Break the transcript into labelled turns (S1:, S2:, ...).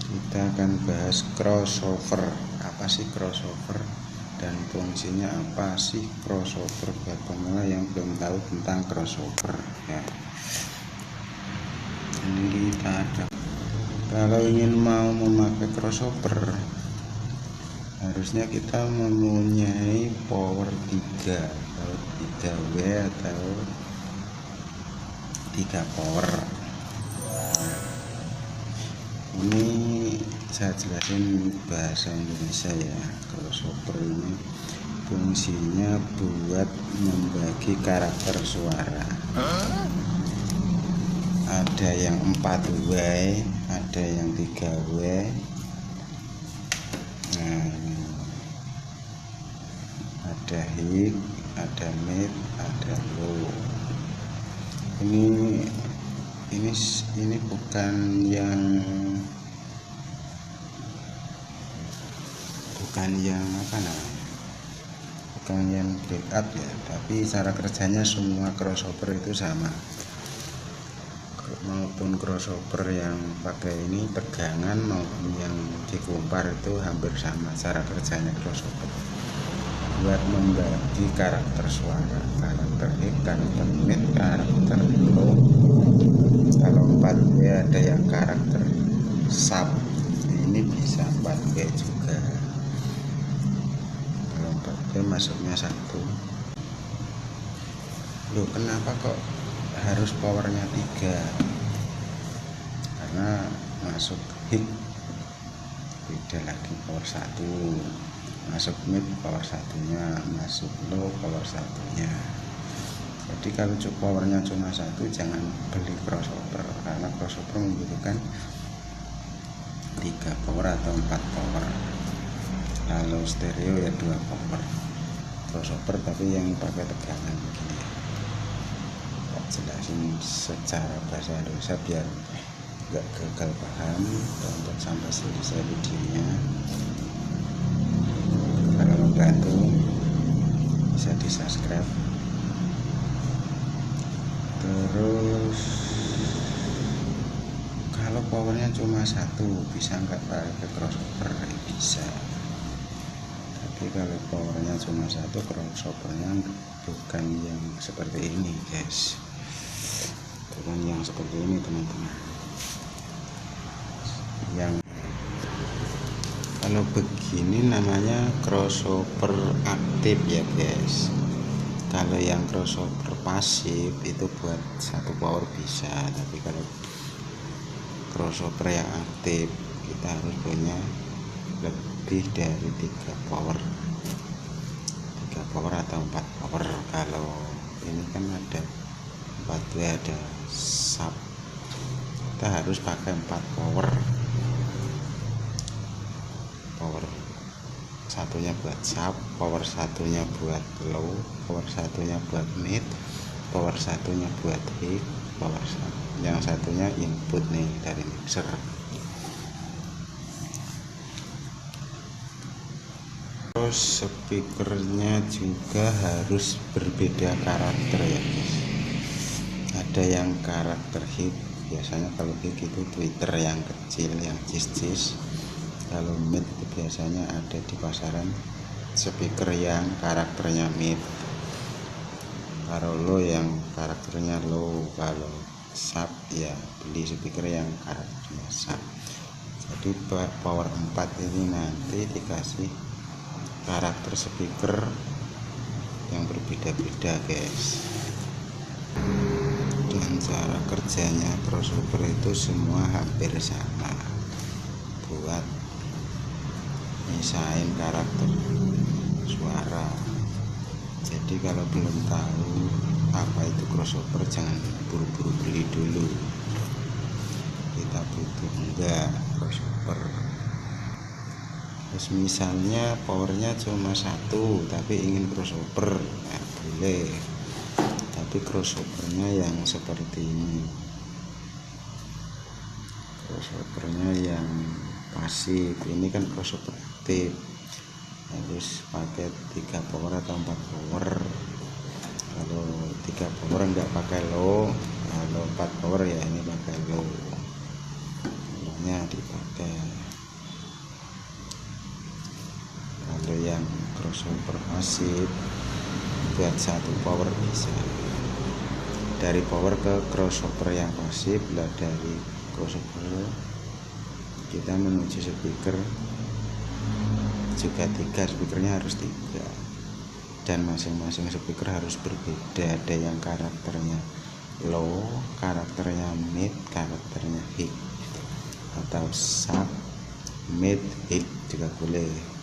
S1: Kita akan bahas crossover. Apa sih crossover dan fungsinya apa sih crossover buat pemula yang belum tahu tentang crossover ya. Ini kita ada, kalau ingin mau memakai crossover harusnya kita mempunyai power 3 atau 3W atau 3 power. Ini saya jelasin bahasa Indonesia ya. Crossover ini fungsinya buat membagi karakter suara. Ada yang 4W, ada yang 3W. Nah, ada high, ada mid, ada low. Ini bukan yang apa namanya, bukan yang backup ya, tapi cara kerjanya semua crossover itu sama, maupun crossover yang pakai ini tegangan maupun yang dikumpar itu hampir sama cara kerjanya crossover buat membagi karakter suara, karakter high, karakter mid, karakter low. Kalau 4W ada yang karakter sub, ini bisa 4W juga. Kalau 4W masuknya 1. Loh, kenapa kok harus powernya 3? Karena masuk high beda lagi power 1, masuk mid power 1-nya, masuk low power 1-nya. Jadi kalau powernya cuma 1 jangan beli crossover, karena crossover membutuhkan 3 power atau 4 power. Kalau stereo ya 2 power crossover, tapi yang pakai tegangan begini ya. Jelasin secara bahasa Indonesia biar nggak gagal paham. Untuk sampai selesai videonya, kalau membantu bisa di subscribe. Terus kalau powernya cuma 1 bisa nggak pakai crossover? Bisa, tapi kalau powernya cuma 1 crossovernya bukan yang seperti ini guys, bukan yang seperti ini teman-teman. Yang kalau begini namanya crossover aktif ya guys. Kalau yang crossover pasif itu buat 1 power bisa, tapi kalau crossover yang aktif kita harus punya lebih dari 3 power, 3 power atau 4 power. Kalau ini kan ada 4W, ada sub, kita harus pakai 4 power. Power satunya buat sub, power satunya buat low, power satunya buat mid, power satunya buat high, power yang satunya input nih dari mixer. Terus speakernya juga harus berbeda karakter ya guys. Ada yang karakter high, biasanya kalau high itu tweeter yang kecil, yang cis-cis. Kalau mid itu biasanya ada di pasaran speaker yang karakternya mid. Kalau low yang karakternya low. Kalau sub ya beli speaker yang karakternya sub. Jadi power 4 ini nanti dikasih karakter speaker yang berbeda-beda guys. Dan cara kerjanya crossover itu semua hampir sama buat misahin karakter suara. Jadi kalau belum tahu apa itu crossover jangan buru-buru beli dulu. Kita butuh enggak crossover. Terus misalnya powernya cuma 1 tapi ingin crossover, nah, boleh, tapi crossovernya yang seperti ini, crossovernya yang pasif. Ini kan crossover aktif, harus pakai 3 power atau 4 power. Kalau 3 power enggak pakai low, kalau 4 power ya ini pakai low. speakernya dipakai. Kalau yang crossover pasif buat satu power bisa, dari power ke crossover yang pasif lah, dari crossover kita menuju speaker juga 3, speakernya harus 3, dan masing-masing speaker harus berbeda. Ada yang karakternya low, karakternya mid, karakternya high, atau sub, mid, high juga boleh.